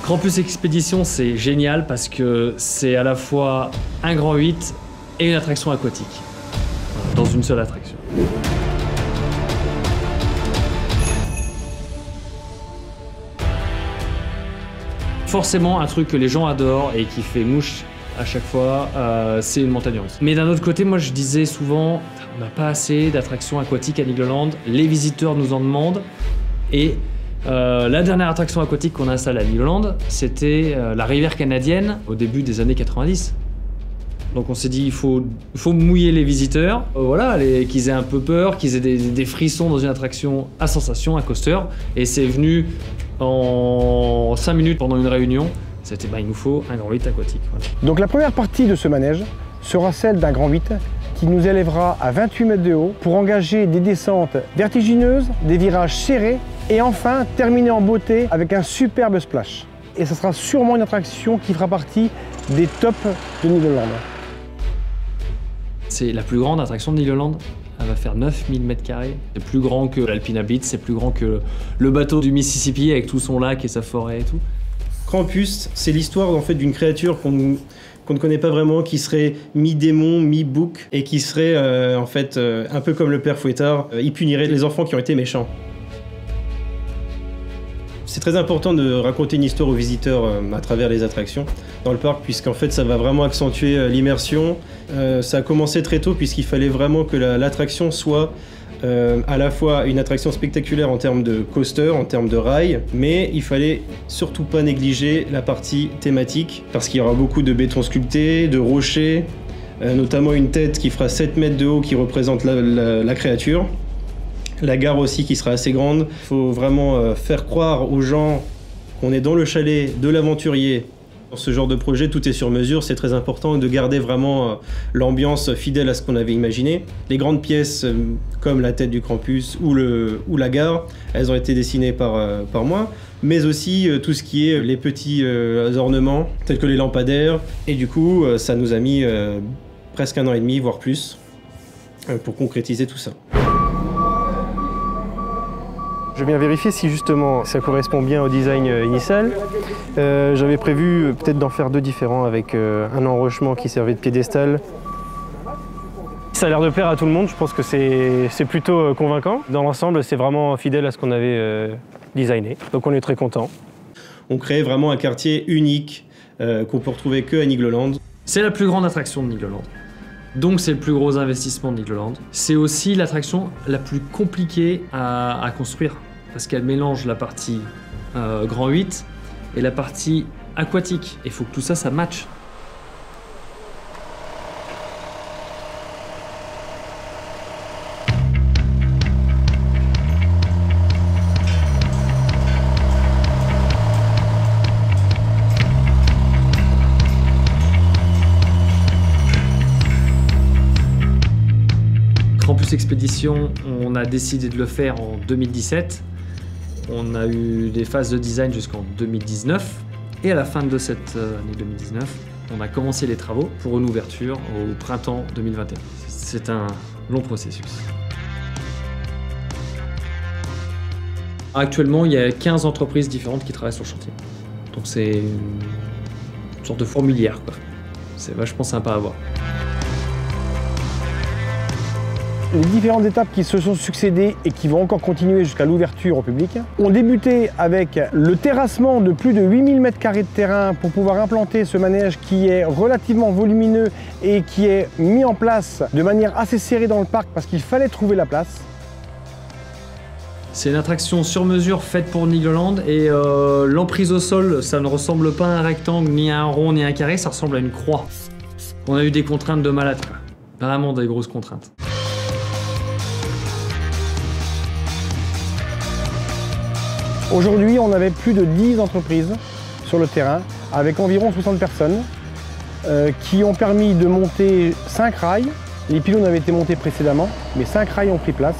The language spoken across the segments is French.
Campus Expédition, c'est génial parce que c'est à la fois un grand 8 et une attraction aquatique, dans une seule attraction. Forcément, un truc que les gens adorent et qui fait mouche à chaque fois, c'est une montagne russe. Mais d'un autre côté, moi je disais souvent, on n'a pas assez d'attractions aquatiques à Nigloland, les visiteurs nous en demandent, et la dernière attraction aquatique qu'on a installée à Nigloland, c'était la rivière canadienne au début des années 90. Donc on s'est dit, il faut mouiller les visiteurs, voilà, qu'ils aient un peu peur, qu'ils aient des frissons dans une attraction à sensation, un coaster, et c'est venu en 5 minutes pendant une réunion. C'était, il nous faut un grand 8 aquatique. Voilà. Donc la première partie de ce manège sera celle d'un grand 8 qui nous élèvera à 28 mètres de haut pour engager des descentes vertigineuses, des virages serrés et enfin terminer en beauté avec un superbe splash. Et ce sera sûrement une attraction qui fera partie des tops de Nigloland. C'est la plus grande attraction de Nigloland. Elle va faire 9000 m². C'est plus grand que l'Alpina Beach, c'est plus grand que le bateau du Mississippi avec tout son lac et sa forêt et tout. Krampus, c'est l'histoire en fait d'une créature qu'on ne connaît pas vraiment, qui serait mi-démon, mi-bouc, et qui serait en fait un peu comme le père Fouettard. Il punirait les enfants qui ont été méchants. C'est très important de raconter une histoire aux visiteurs à travers les attractions dans le parc, puisqu'en fait ça va vraiment accentuer l'immersion. Ça a commencé très tôt puisqu'il fallait vraiment que l'attraction soit à la fois une attraction spectaculaire en termes de coaster, en termes de rails, mais il fallait surtout pas négliger la partie thématique, parce qu'il y aura beaucoup de béton sculpté, de rochers, notamment une tête qui fera 7 mètres de haut qui représente la créature. La gare aussi qui sera assez grande. Il faut vraiment faire croire aux gens qu'on est dans le chalet de l'aventurier. Dans ce genre de projet, tout est sur mesure, c'est très important de garder vraiment l'ambiance fidèle à ce qu'on avait imaginé. Les grandes pièces comme la tête du Krampus ou la gare, elles ont été dessinées par moi, mais aussi tout ce qui est les petits ornements tels que les lampadaires. Et du coup, ça nous a mis presque 1 an et demi, voire plus, pour concrétiser tout ça. Je viens vérifier si justement ça correspond bien au design initial. J'avais prévu peut-être d'en faire 2 différents avec un enrochement qui servait de piédestal. Ça a l'air de plaire à tout le monde, je pense que c'est plutôt convaincant. Dans l'ensemble, c'est vraiment fidèle à ce qu'on avait designé, donc on est très content. On crée vraiment un quartier unique qu'on peut retrouver que à Nigloland. C'est la plus grande attraction de Nigloland. Donc c'est le plus gros investissement de Nigloland. C'est aussi l'attraction la plus compliquée à construire, parce qu'elle mélange la partie grand 8 et la partie aquatique. Il faut que tout ça, ça matche. Campus Expédition, on a décidé de le faire en 2017. On a eu des phases de design jusqu'en 2019. Et à la fin de cette année 2019, on a commencé les travaux pour une ouverture au printemps 2021. C'est un long processus. Actuellement, il y a 15 entreprises différentes qui travaillent sur le chantier. Donc c'est une sorte de fourmilière, quoi. C'est vachement sympa à voir. Les différentes étapes qui se sont succédées et qui vont encore continuer jusqu'à l'ouverture au public ont débuté avec le terrassement de plus de 8000 m² de terrain pour pouvoir implanter ce manège qui est relativement volumineux et qui est mis en place de manière assez serrée dans le parc parce qu'il fallait trouver la place. C'est une attraction sur mesure faite pour Nigloland et l'emprise au sol, ça ne ressemble pas à un rectangle, ni à un rond, ni à un carré, ça ressemble à une croix. On a eu des contraintes de malade, quoi. Vraiment des grosses contraintes. Aujourd'hui, on avait plus de 10 entreprises sur le terrain, avec environ 60 personnes, qui ont permis de monter 5 rails. Les pylônes avaient été montés précédemment, mais 5 rails ont pris place.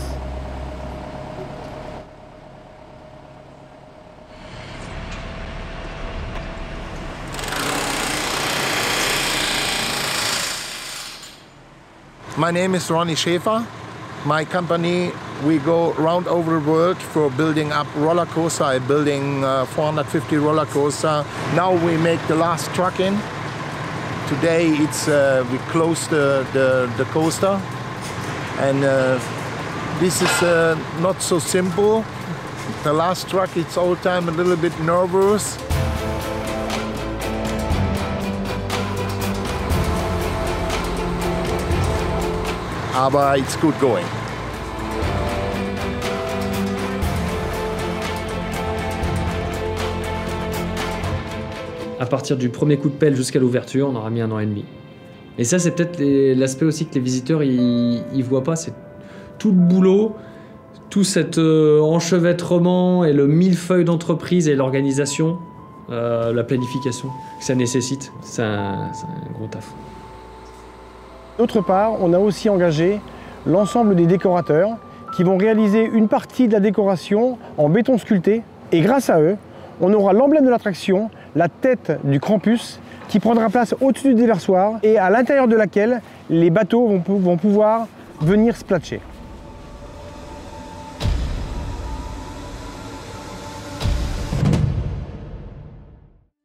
My name is Ronnie Schaefer. My company, we go around over the world for building up roller coaster. I'm building 450 roller coaster. Now we make the last truck in. Today it's we close the coaster, and this is not so simple. The last truck, it's all the time a little bit nervous. Aber it's good going. À partir du premier coup de pelle jusqu'à l'ouverture, on aura mis 1 an et demi. Et ça, c'est peut-être l'aspect aussi que les visiteurs ils voient pas, c'est tout le boulot, tout cet enchevêtrement et le millefeuille d'entreprise et l'organisation, la planification que ça nécessite. C'est un gros taf. D'autre part, on a aussi engagé l'ensemble des décorateurs qui vont réaliser une partie de la décoration en béton sculpté. Et grâce à eux, on aura l'emblème de l'attraction, la tête du Krampus, qui prendra place au-dessus du déversoir et à l'intérieur de laquelle les bateaux vont pouvoir venir splatcher.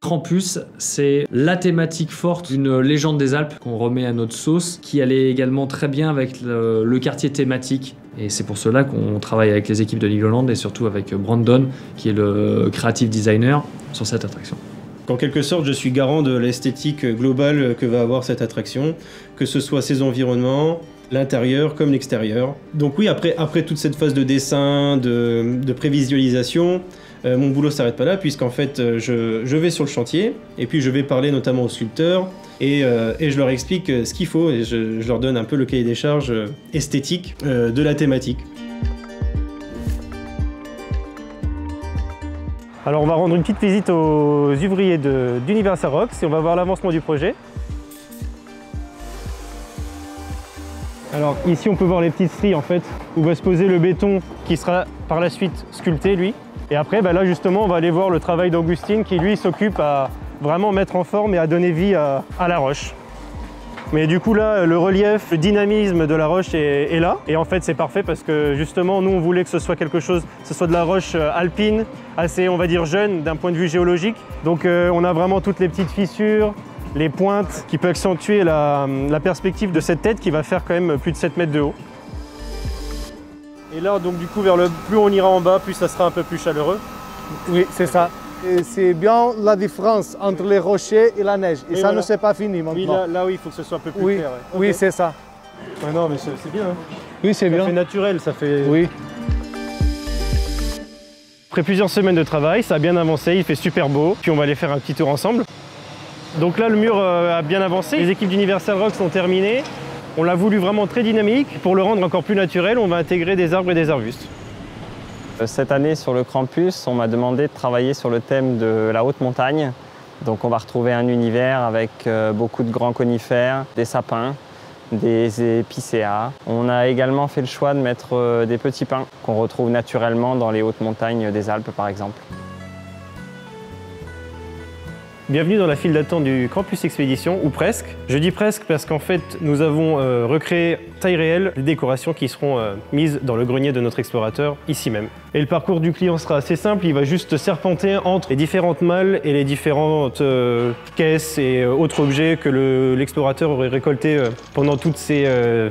Krampus, c'est la thématique forte d'une légende des Alpes qu'on remet à notre sauce, qui allait également très bien avec le quartier thématique. Et c'est pour cela qu'on travaille avec les équipes de Nigloland et surtout avec Brandon, qui est le creative designer, sur cette attraction. En quelque sorte, je suis garant de l'esthétique globale que va avoir cette attraction, que ce soit ses environnements, l'intérieur comme l'extérieur. Donc oui, après toute cette phase de dessin, de prévisualisation, mon boulot s'arrête pas là, puisqu'en fait je vais sur le chantier et puis je vais parler notamment aux sculpteurs et je leur explique ce qu'il faut et je leur donne un peu le cahier des charges esthétique de la thématique. Alors on va rendre une petite visite aux ouvriers d'Universal Rocks et on va voir l'avancement du projet. Alors ici on peut voir les petites stries en fait, où va se poser le béton qui sera par la suite sculpté lui. Et après là justement on va aller voir le travail d'Augustine qui lui s'occupe à vraiment mettre en forme et à donner vie à la roche. Mais du coup là le relief, le dynamisme de la roche est là et en fait c'est parfait parce que justement nous on voulait que ce soit quelque chose, que ce soit de la roche alpine, assez on va dire jeune d'un point de vue géologique. Donc on a vraiment toutes les petites fissures, les pointes qui peuvent accentuer la perspective de cette tête qui va faire quand même plus de 7 mètres de haut. Et là donc du coup plus on ira en bas, plus ça sera un peu plus chaleureux. Oui, c'est ça. C'est bien la différence entre les rochers et la neige. Et ça voilà. Ne s'est pas fini maintenant. Oui, là oui, il faut que ce soit un peu plus clair. Ouais. Oui, okay. C'est ça. Ouais, non, mais c'est bien. Hein. Oui, c'est bien. Ça fait naturel, ça fait... Oui. Après plusieurs semaines de travail, ça a bien avancé, il fait super beau. Puis on va aller faire un petit tour ensemble. Donc là, le mur a bien avancé. Les équipes d'Universal Rocks sont terminées. On l'a voulu vraiment très dynamique. Pour le rendre encore plus naturel, on va intégrer des arbres et des arbustes. Cette année, sur le Krampus, on m'a demandé de travailler sur le thème de la haute montagne. Donc on va retrouver un univers avec beaucoup de grands conifères, des sapins, des épicéas. On a également fait le choix de mettre des petits pins qu'on retrouve naturellement dans les hautes montagnes des Alpes, par exemple. Bienvenue dans la file d'attente du Krampus Expédition, ou presque. Je dis presque parce qu'en fait, nous avons recréé taille réelle les décorations qui seront mises dans le grenier de notre explorateur, ici même. Et le parcours du client sera assez simple, il va juste serpenter entre les différentes malles et les différentes caisses et autres objets que l'explorateur aurait récoltés pendant toutes ces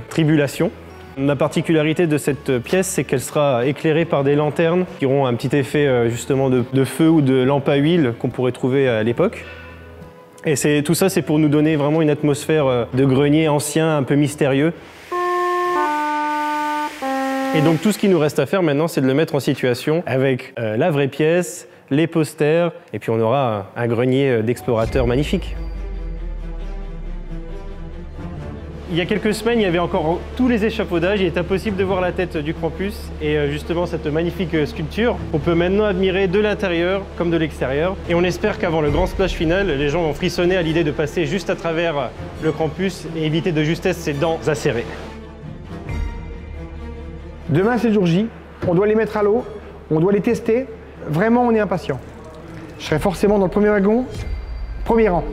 tribulations. La particularité de cette pièce, c'est qu'elle sera éclairée par des lanternes qui auront un petit effet justement de feu ou de lampe à huile qu'on pourrait trouver à l'époque. Et tout ça, c'est pour nous donner vraiment une atmosphère de grenier ancien, un peu mystérieux. Et donc tout ce qui nous reste à faire maintenant, c'est de le mettre en situation avec la vraie pièce, les posters, et puis on aura un grenier d'explorateurs magnifique. Il y a quelques semaines, il y avait encore tous les échafaudages, il est impossible de voir la tête du Krampus et justement cette magnifique sculpture. On peut maintenant admirer de l'intérieur comme de l'extérieur et on espère qu'avant le grand splash final, les gens vont frissonner à l'idée de passer juste à travers le Krampus et éviter de justesse ses dents acérées. Demain c'est jour J, on doit les mettre à l'eau, on doit les tester. Vraiment on est impatient. Je serai forcément dans le premier wagon, premier rang.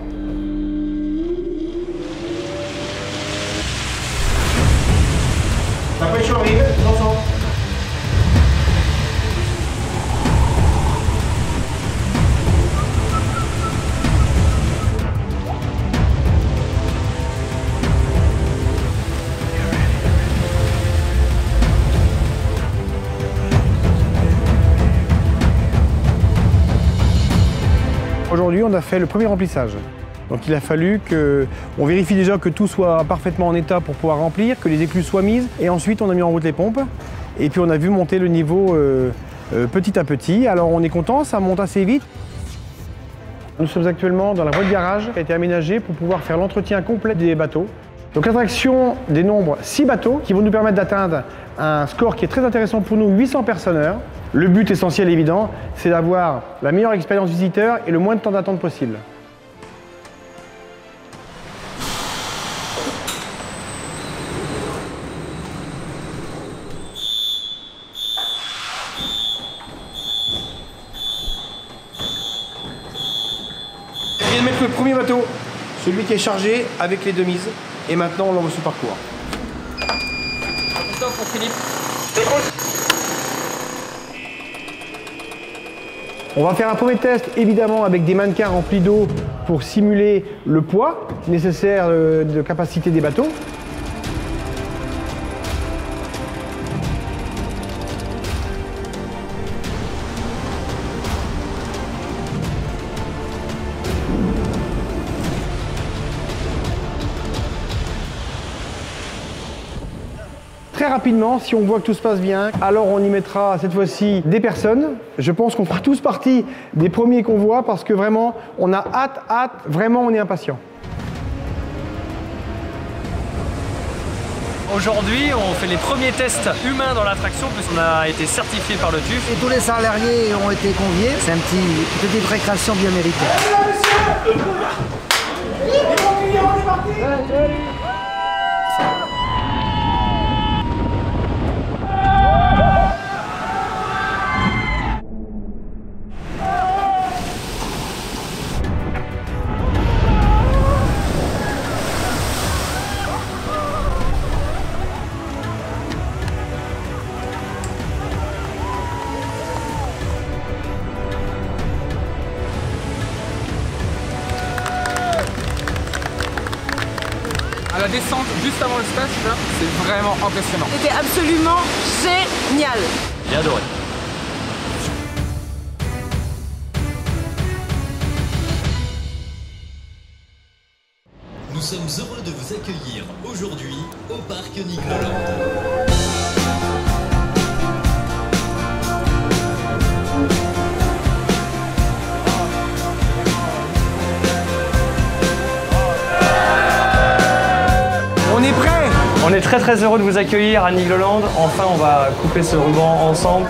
La pression arrive. aujourd'hui, on a fait le premier remplissage. Donc il a fallu qu'on vérifie déjà que tout soit parfaitement en état pour pouvoir remplir, que les écluses soient mises, et ensuite on a mis en route les pompes. Et puis on a vu monter le niveau petit à petit. Alors on est content, ça monte assez vite. Nous sommes actuellement dans la voie de garage qui a été aménagée pour pouvoir faire l'entretien complet des bateaux. Donc l'attraction dénombre 6 bateaux qui vont nous permettre d'atteindre un score qui est très intéressant pour nous, 800 personnes-heure. Le but essentiel évident, c'est d'avoir la meilleure expérience visiteur et le moins de temps d'attente possible. Je viens de mettre le premier bateau, celui qui est chargé avec les deux mises. Et maintenant, on lance ce parcours. Stop pour Philippe. On va faire un premier test, évidemment, avec des mannequins remplis d'eau pour simuler le poids nécessaire de capacité des bateaux. Très rapidement, si on voit que tout se passe bien, alors on y mettra cette fois-ci des personnes. Je pense qu'on fera tous partie des premiers qu'on voit parce que vraiment, on a hâte, vraiment on est impatient. Aujourd'hui, on fait les premiers tests humains dans l'attraction puisqu'on a été certifié par le TÜV. Et tous les salariés ont été conviés. C'est une petite récréation bien méritée. La descente juste avant le stage, c'est vraiment impressionnant. C'était absolument génial. J'ai adoré. Nous sommes heureux de vous accueillir aujourd'hui au parc Nigloland. On est prêt! On est très heureux de vous accueillir à Nigloland. Enfin, on va couper ce ruban ensemble.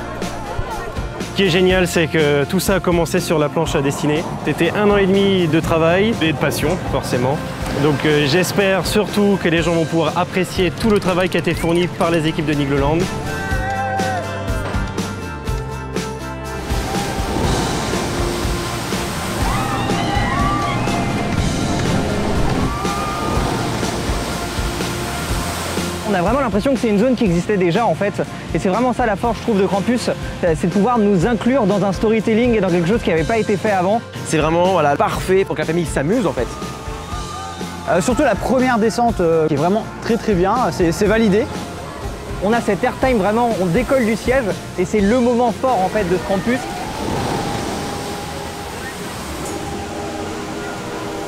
Ce qui est génial, c'est que tout ça a commencé sur la planche à dessiner. C'était 1 an et demi de travail et de passion, forcément. Donc j'espère surtout que les gens vont pouvoir apprécier tout le travail qui a été fourni par les équipes de Nigloland. On a vraiment l'impression que c'est une zone qui existait déjà en fait. Et c'est vraiment ça la force, je trouve, de Krampus, c'est de pouvoir nous inclure dans un storytelling et dans quelque chose qui n'avait pas été fait avant. C'est vraiment parfait pour que la famille s'amuse en fait. Surtout la première descente qui est vraiment très bien, c'est validé. On a cet airtime vraiment, on décolle du siège et c'est le moment fort en fait de ce Krampus.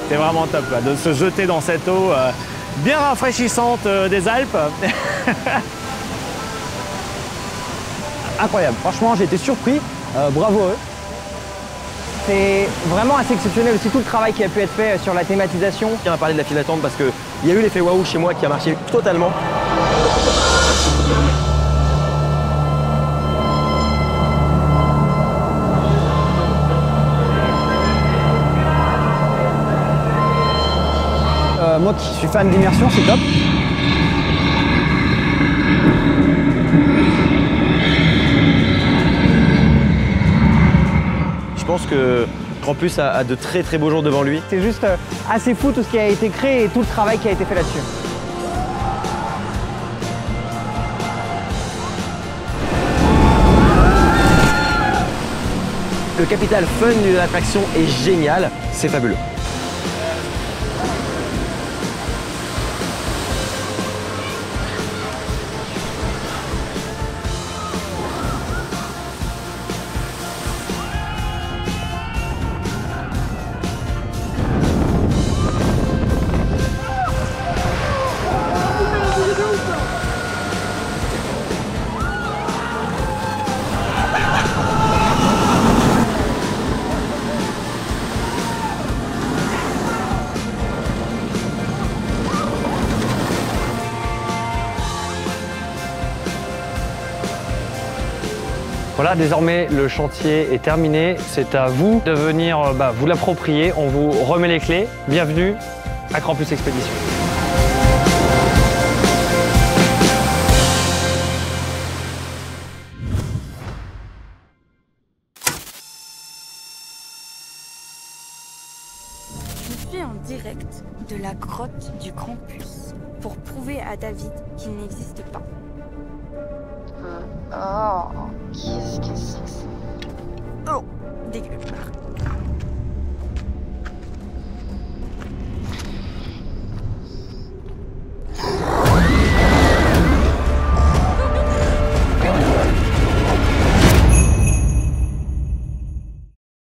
C'est vraiment top là, de se jeter dans cette eau bien rafraîchissante des Alpes. Incroyable, franchement j'ai été surpris, bravo à eux. C'est vraiment assez exceptionnel aussi tout le travail qui a pu être fait sur la thématisation. On a parlé de la file d'attente parce qu'il y a eu l'effet waouh chez moi qui a marché totalement. Moi qui suis fan d'immersion, c'est top. Je pense que Krampus a de très beaux jours devant lui. C'est juste assez fou tout ce qui a été créé et tout le travail qui a été fait là-dessus. Le capital fun de l'attraction est génial, c'est fabuleux. Voilà, désormais le chantier est terminé. C'est à vous de venir vous l'approprier. On vous remet les clés. Bienvenue à Crampus Expédition. Je suis en direct de la grotte du Crampus pour prouver à David qu'il n'existe pas. Oh, qu'est-ce que c'est que ça? Oh, dégueulasse.